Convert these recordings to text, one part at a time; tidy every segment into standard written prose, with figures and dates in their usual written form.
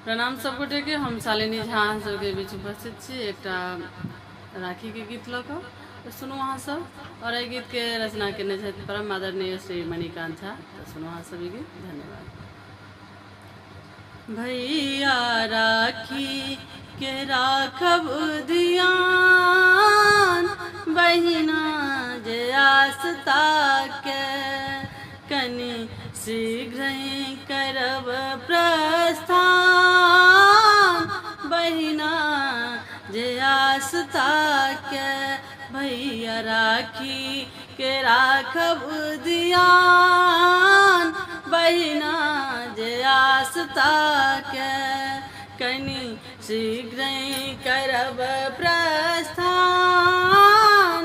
प्रणाम सब गोटे के। हम शालिनी झा सबके बीच उपस्थित छी एकटा राखी के गीत लऽ कऽ, तो सुनू अहाँ सब। और एहि गीत के रचना केने छथि परम आदरणीय श्री मणिकांत झा। तो सुनू अहाँ सब ई गीत। धन्यवाद। भैया राखी के राखब ध्यान, बहिना जे आस्था के कनि शीघ्र ही करब प्रस्थान, बहिना जे आस्था के। भैया राखी के राखब ध्यान, बहिना जे आस्था के कनि शीघ्र ही करब प्रस्थान,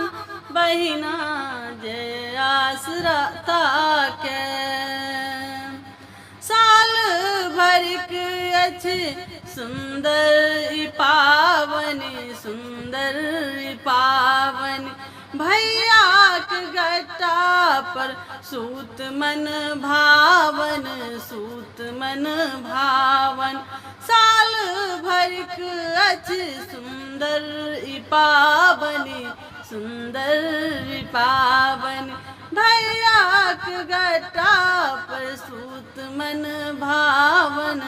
बहिना जे आस्था के। साल भरिक अछि सुंदर ई पावन, सुंदर ई पावन, भैयाक गट्टा पर सूत मन भावन, सूत मन भावन। साल भरिक अछि सुंदर ई पावन, सुंदर ई पावन, भैयाक गट्टा पर सूत मन भावन,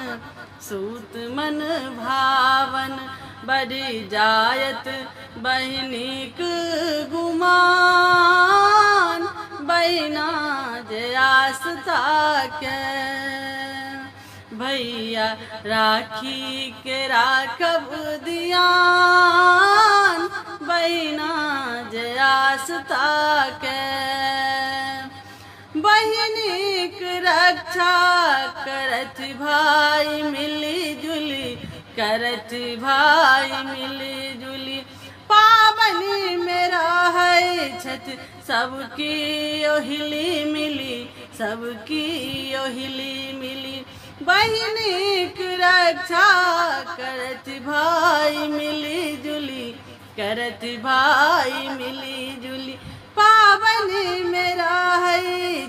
सूत मन भावन। बढ़ी जायत बहिनीक गुमान, बहिना जे आस्था के। भैया राखी के राखब ध्यान, बहिना जे आस्था के। बहिनीक रक्षा करत भाई मिली जुली, करत भाई मिली जुली, पावनी में रहै छथि सबकी ओहिली मिली, सबकी ओहिली मिली। बहिनीक रक्षा करत भाई मिली जुली, करत भाई मिली जुली, पावनी में रहै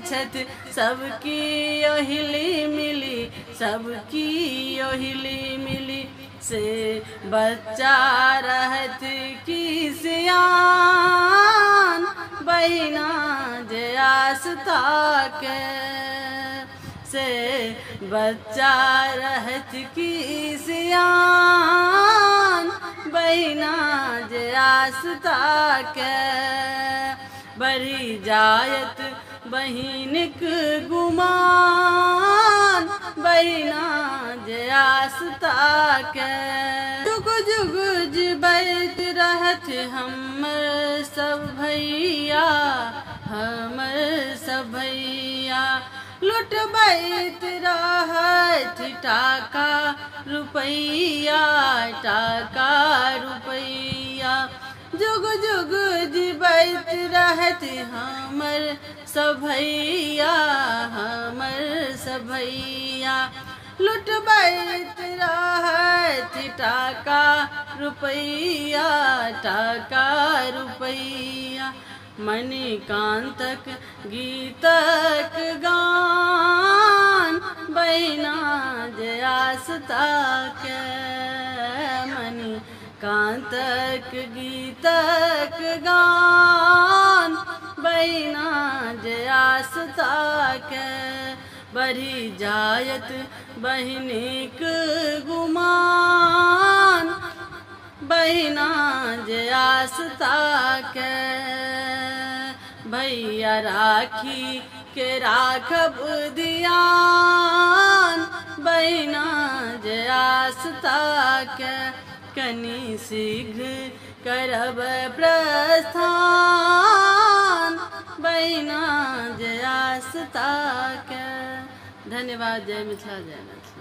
छथि सबकी ओहिली मिली, सबकी ओहिली मिली। से बच्चा रहत की सियान, बहिना जे आस्था के। से बच्चा रहत की सियान, बहिना जे आस्था के। बढ़ी जायत बहिनिक गुमान, बहिना जे आस्था के। जुग जुग जीबैत रहत हमर सब भैया, हमर सब भैया, लुटबैत रहत टाका रुपैया, टाका रुपैया। जुग जुग जीबैत रहत हमर सब भैया, हमर सब भैया, लुटबैत रहत टाका रुपैया, टाका रुपैया। मणिकांतक गीतक गान, बहिना जे आस्था के। मणिकांतक गीतक गान, बहिना जे आस्था के। बढ़ी जायत बहिनीक गुमान, बहिना जे आस्था के। भैया राखी के राखब ध्यान, बहिना जे आस्था के कनि शीघ्र करब प्रस्थान, बहिना जे आस्था के। धन्यवाद। जय मिथिला, जय मैथिली।